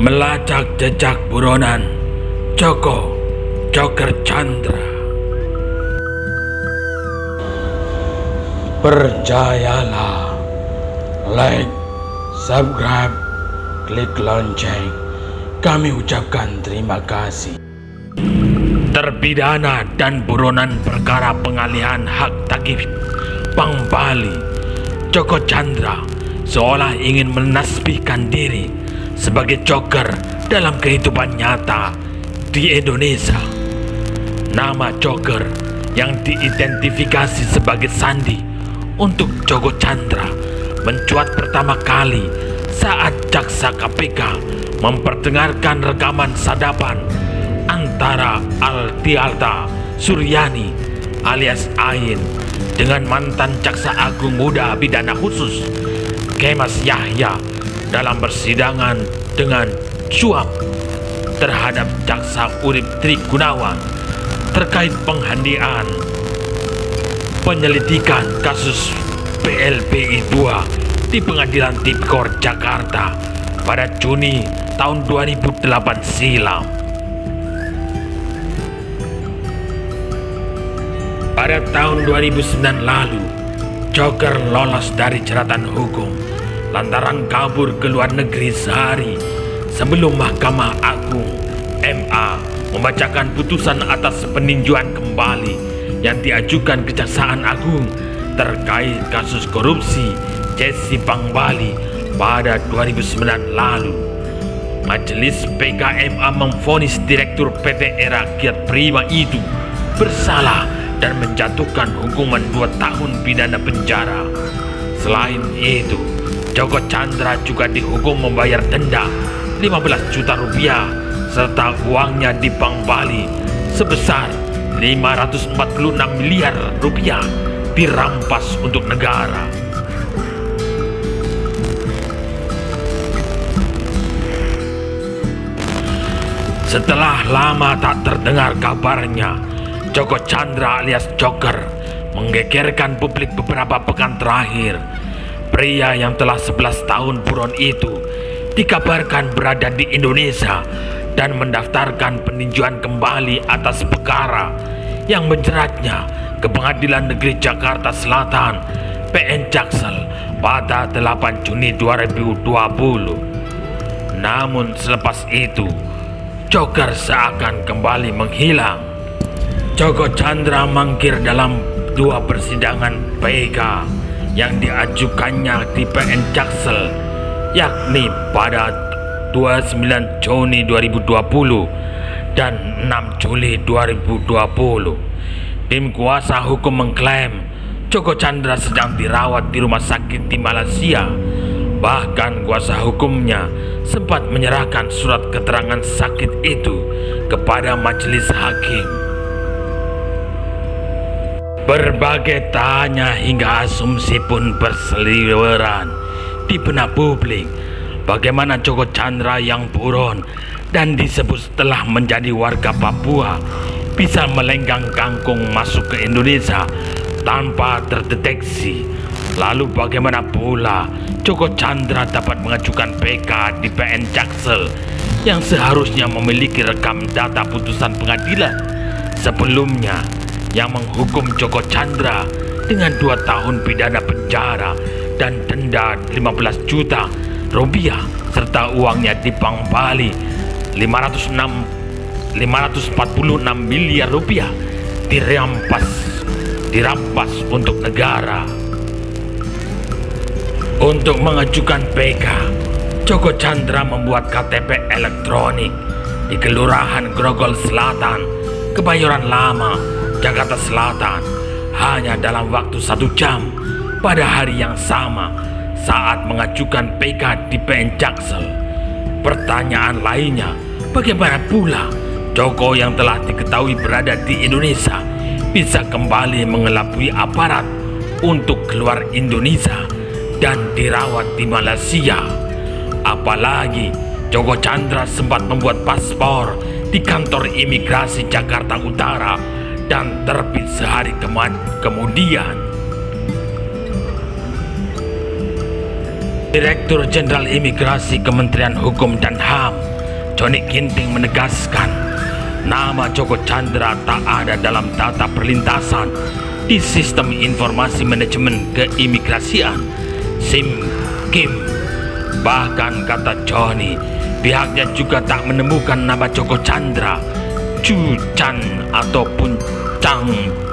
Melacak jejak buronan Joko Chandra. Percayalah, like, subscribe, klik lonceng. Kami ucapkan terima kasih. Terpidana dan buronan perkara pengalihan hak tagih Bank Bali, Joko Chandra seolah ingin menasbihkan diri sebagai joker dalam kehidupan nyata di Indonesia. Nama joker yang diidentifikasi sebagai sandi untuk Joko Chandra mencuat pertama kali saat jaksa KPK memperdengarkan rekaman sadapan antara Altialta Suryani alias Ain dengan mantan Jaksa Agung Muda Pidana Khusus Kemas Yahya dalam persidangan dengan suap terhadap Jaksa Urip Tri Gunawan terkait penghandian penyelidikan kasus PLPI 2 di Pengadilan Tipikor Jakarta pada Juni tahun 2008 silam. Pada tahun 2009 lalu, Joker lolos dari jeratan hukum lantaran kabur ke luar negeri sehari sebelum Mahkamah Agung MA membacakan putusan atas peninjauan kembali yang diajukan Kejaksaan Agung terkait kasus korupsi JC Bank Bali pada 2009 lalu. Majelis PKMA memvonis Direktur PT Era Kiat Prima itu bersalah dan menjatuhkan hukuman 2 tahun pidana penjara. Selain itu, Joko Chandra juga dihukum membayar denda 15 juta rupiah serta uangnya di Bank Bali sebesar 546 miliar rupiah dirampas untuk negara. Setelah lama tak terdengar kabarnya, Joko Chandra alias Joker menggegerkan publik beberapa pekan terakhir. Pria yang telah 11 tahun buron itu dikabarkan berada di Indonesia dan mendaftarkan peninjauan kembali atas perkara yang menjeratnya ke Pengadilan Negeri Jakarta Selatan PN Jaksel pada 8 Juni 2020. Namun selepas itu, Joker seakan kembali menghilang. Joko Chandra mangkir dalam 2 persidangan PK yang diajukannya di PN Jaksel, yakni pada 29 Juni 2020 dan 6 Juli 2020. Tim kuasa hukum mengklaim Joko Chandra sedang dirawat di rumah sakit di Malaysia. Bahkan kuasa hukumnya sempat menyerahkan surat keterangan sakit itu kepada majelis hakim. Berbagai tanya hingga asumsi pun berseliweran di benak publik. Bagaimana Joko Chandra yang buron dan disebut telah menjadi warga Papua bisa melenggang kangkung masuk ke Indonesia tanpa terdeteksi? Lalu bagaimana pula Joko Chandra dapat mengajukan PK di PN Jaksel yang seharusnya memiliki rekam data putusan pengadilan sebelumnya yang menghukum Joko Chandra dengan 2 tahun pidana penjara dan denda 15 juta rupiah serta uangnya di Bank Bali 546 miliar rupiah dirampas untuk negara. Untuk mengajukan PK, Joko Chandra membuat KTP elektronik di Kelurahan Grogol Selatan, Kebayoran Lama, Jakarta Selatan hanya dalam waktu 1 jam pada hari yang sama saat mengajukan PK di PN Jaksel. Pertanyaan lainnya, bagaimana pula Joko yang telah diketahui berada di Indonesia bisa kembali mengelabui aparat untuk keluar Indonesia dan dirawat di Malaysia? Apalagi Joko Chandra sempat membuat paspor di kantor imigrasi Jakarta Utara dan terbit sehari kemudian. Direktur Jenderal Imigrasi Kementerian Hukum dan HAM Johnny Ginting menegaskan nama Joko Chandra tak ada dalam data perlintasan di sistem informasi manajemen keimigrasian SIM Kim. Bahkan kata Johnny, pihaknya juga tak menemukan nama Joko Chandra, Chu Chan ataupun Chang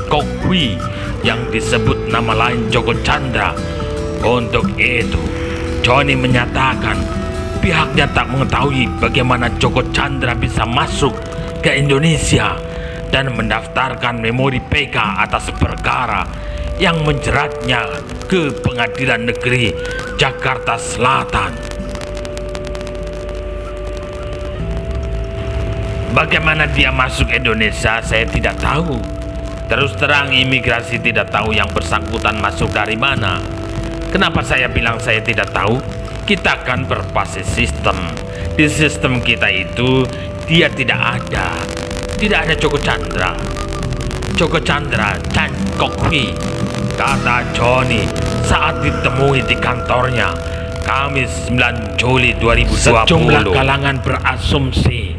Kok Hui yang disebut nama lain Joko Chandra. Untuk itu, Johnny menyatakan pihaknya tak mengetahui bagaimana Joko Chandra bisa masuk ke Indonesia dan mendaftarkan memori PK atas perkara yang menjeratnya ke Pengadilan Negeri Jakarta Selatan. Bagaimana dia masuk Indonesia saya tidak tahu. Terus terang imigrasi tidak tahu yang bersangkutan masuk dari mana. Kenapa saya bilang saya tidak tahu? Kita kan berbasis sistem. Di sistem kita itu dia tidak ada. Tidak ada Joko Chandra. Joko Chandra Chan Kok Hui, kata Johnny saat ditemui di kantornya Kamis 9 Juli 2020. Sejumlah kalangan berasumsi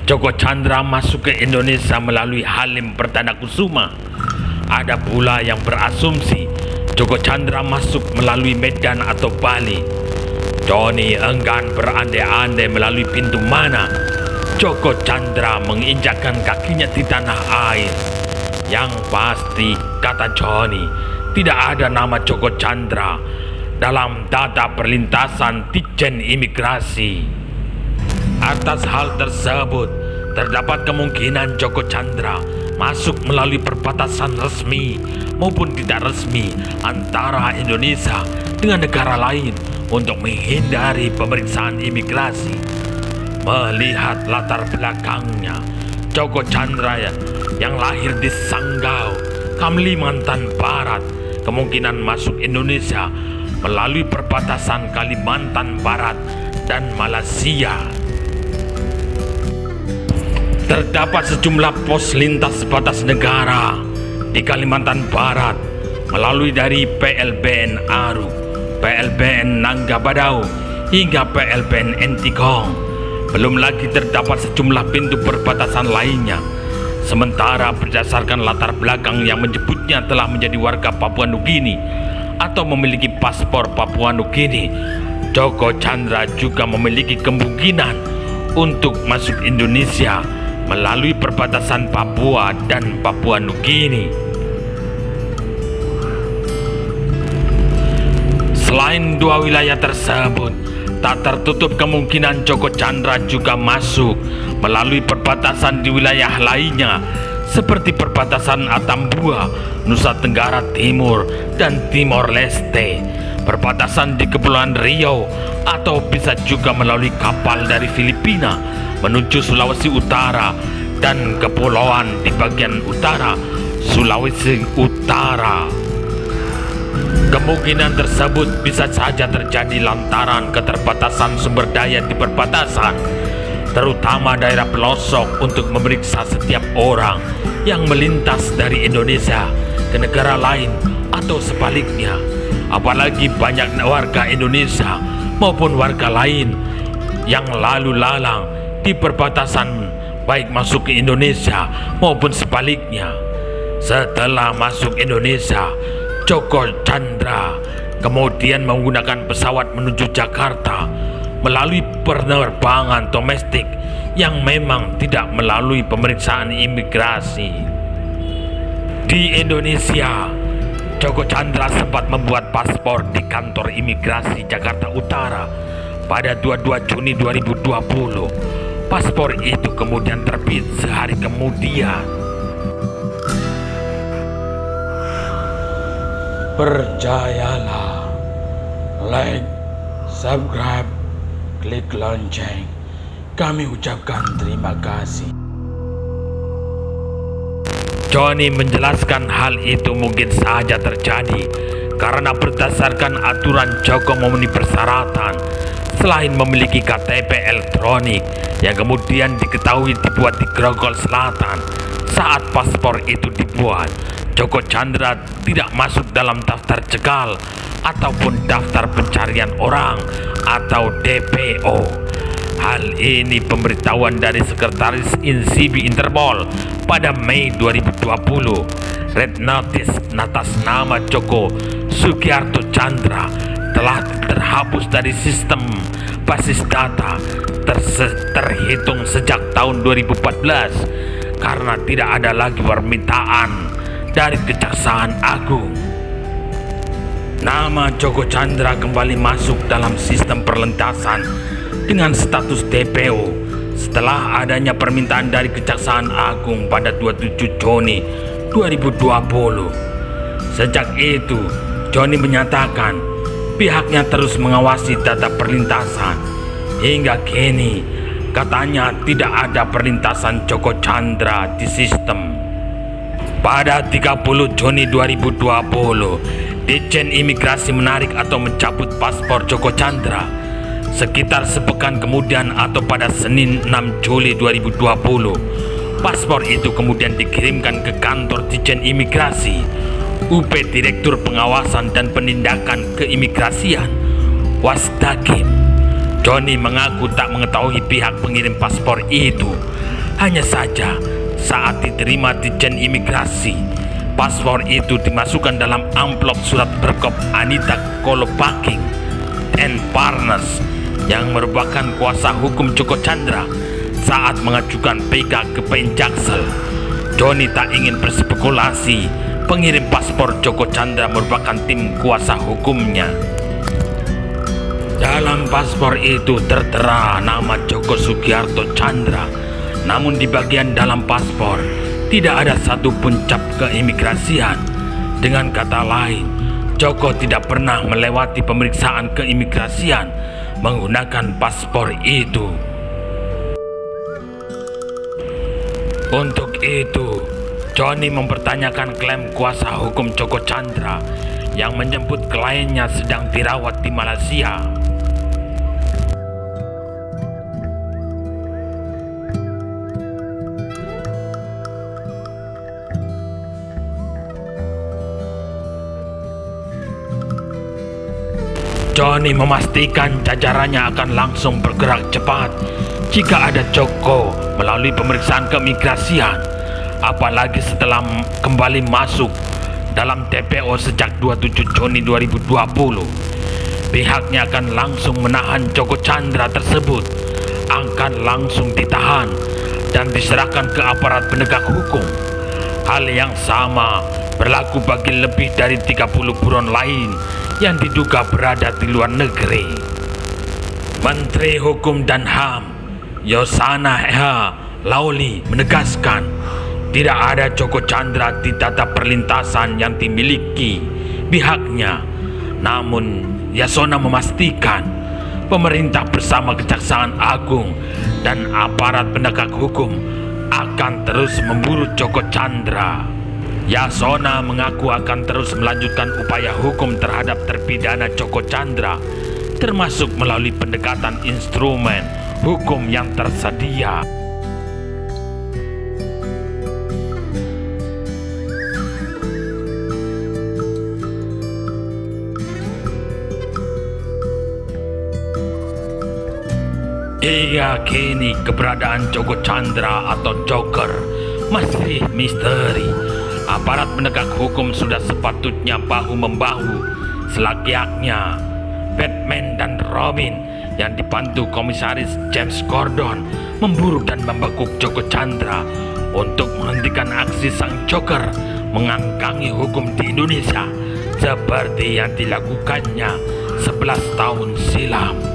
Joko Chandra masuk ke Indonesia melalui Halim Perdana Kusuma. Ada pula yang berasumsi Joko Chandra masuk melalui Medan atau Bali. Johnny enggan berandai-andai melalui pintu mana Joko Chandra menginjakkan kakinya di tanah air. Yang pasti, kata Johnny, tidak ada nama Joko Chandra dalam data perlintasan Ditjen Imigrasi. Atas hal tersebut, terdapat kemungkinan Joko Chandra masuk melalui perbatasan resmi maupun tidak resmi antara Indonesia dengan negara lain untuk menghindari pemeriksaan imigrasi. Melihat latar belakangnya, Joko Chandra yang lahir di Sanggau, Kalimantan Barat, kemungkinan masuk Indonesia melalui perbatasan Kalimantan Barat dan Malaysia. Terdapat sejumlah pos lintas batas negara di Kalimantan Barat melalui dari PLBN Aru, PLBN Nangga Badau hingga PLBN Entikong. Belum lagi terdapat sejumlah pintu perbatasan lainnya. Sementara berdasarkan latar belakang yang menyebutnya telah menjadi warga Papua Nugini atau memiliki paspor Papua Nugini, Joko Chandra juga memiliki kemungkinan untuk masuk Indonesia melalui perbatasan Papua dan Papua Nugini. Selain dua wilayah tersebut, tak tertutup kemungkinan Joko Chandra juga masuk melalui perbatasan di wilayah lainnya seperti perbatasan Atambua, Nusa Tenggara Timur dan Timor Leste, perbatasan di Kepulauan Riau, atau bisa juga melalui kapal dari Filipina menuju Sulawesi Utara dan kepulauan di bagian utara Sulawesi Utara. Kemungkinan tersebut bisa saja terjadi lantaran keterbatasan sumber daya di perbatasan, terutama daerah pelosok untuk memeriksa setiap orang yang melintas dari Indonesia ke negara lain atau sebaliknya. Apalagi banyak warga Indonesia maupun warga lain yang lalu lalang di perbatasan baik masuk ke Indonesia maupun sebaliknya. Setelah masuk Indonesia, Joko Chandra kemudian menggunakan pesawat menuju Jakarta melalui penerbangan domestik yang memang tidak melalui pemeriksaan imigrasi. Di Indonesia, Joko Chandra sempat membuat paspor di kantor imigrasi Jakarta Utara pada 22 Juni 2020. Paspor itu kemudian terbit sehari kemudian. Percayalah, like, subscribe, klik lonceng. Kami ucapkan terima kasih. Johnny menjelaskan hal itu mungkin saja terjadi karena berdasarkan aturan Joko memenuhi persyaratan selain memiliki KTP elektronik yang kemudian diketahui dibuat di Grogol Selatan. Saat paspor itu dibuat, Joko Chandra tidak masuk dalam daftar jegal ataupun daftar pencarian orang atau DPO. Hal ini pemberitahuan dari Sekretaris Insibi Interpol pada Mei 2020. Red Notice atas nama Joko Sugiarto Tjandra telah terhapus dari sistem basis data terhitung sejak tahun 2014 karena tidak ada lagi permintaan dari Kejaksaan Agung. Nama Joko Tjandra kembali masuk dalam sistem perlintasan dengan status DPO setelah adanya permintaan dari Kejaksaan Agung pada 27 Juni 2020. Sejak itu, Joni menyatakan pihaknya terus mengawasi data perlintasan. Hingga kini, katanya tidak ada perlintasan Joko Tjandra di sistem. Pada 30 Juni 2020, Ditjen Imigrasi menarik atau mencabut paspor Joko Tjandra. Sekitar sepekan kemudian atau pada Senin 6 Juli 2020, paspor itu kemudian dikirimkan ke kantor Ditjen Imigrasi, UP Direktur Pengawasan dan Penindakan Keimigrasian, Wasdakim. Joni mengaku tak mengetahui pihak pengirim paspor itu. Hanya saja saat diterima Ditjen Imigrasi, paspor itu dimasukkan dalam amplop surat berkop Anita Kolopaking and Partners yang merupakan kuasa hukum Joko Tjandra saat mengajukan PK ke Penjaksel. Joni tak ingin berspekulasi. Pengirim paspor Joko Tjandra merupakan tim kuasa hukumnya. Dalam paspor itu tertera nama Joko Sugiarto Tjandra, namun di bagian dalam paspor tidak ada satupun cap keimigrasian. Dengan kata lain, Joko tidak pernah melewati pemeriksaan keimigrasian menggunakan paspor itu. Untuk itu, Joni mempertanyakan klaim kuasa hukum Joko Tjandra yang menyebut kliennya sedang dirawat di Malaysia. Joni memastikan jajarannya akan langsung bergerak cepat jika ada Joko melalui pemeriksaan keimigrasian, apalagi setelah kembali masuk dalam DPO sejak 27 Juni 2020. Pihaknya akan langsung menahan Joko Tjandra tersebut, akan langsung ditahan dan diserahkan ke aparat penegak hukum. Hal yang sama berlaku bagi lebih dari 30 buron lain yang diduga berada di luar negeri. Menteri Hukum dan HAM Yasona H. Lawli menegaskan tidak ada Joko Tjandra di data perlintasan yang dimiliki pihaknya. Namun Yasona memastikan pemerintah bersama Kejaksaan Agung dan aparat penegak hukum akan terus memburu Joko Tjandra. Yasona mengaku akan terus melanjutkan upaya hukum terhadap terpidana Joko Tjandra, termasuk melalui pendekatan instrumen hukum yang tersedia. Hingga kini keberadaan Joko Tjandra atau Joker masih misteri. Aparat penegak hukum sudah sepatutnya bahu-membahu selayaknya Batman dan Robin yang dibantu Komisaris James Gordon memburu dan membekuk Joko Tjandra untuk menghentikan aksi sang Joker mengangkangi hukum di Indonesia seperti yang dilakukannya 11 tahun silam.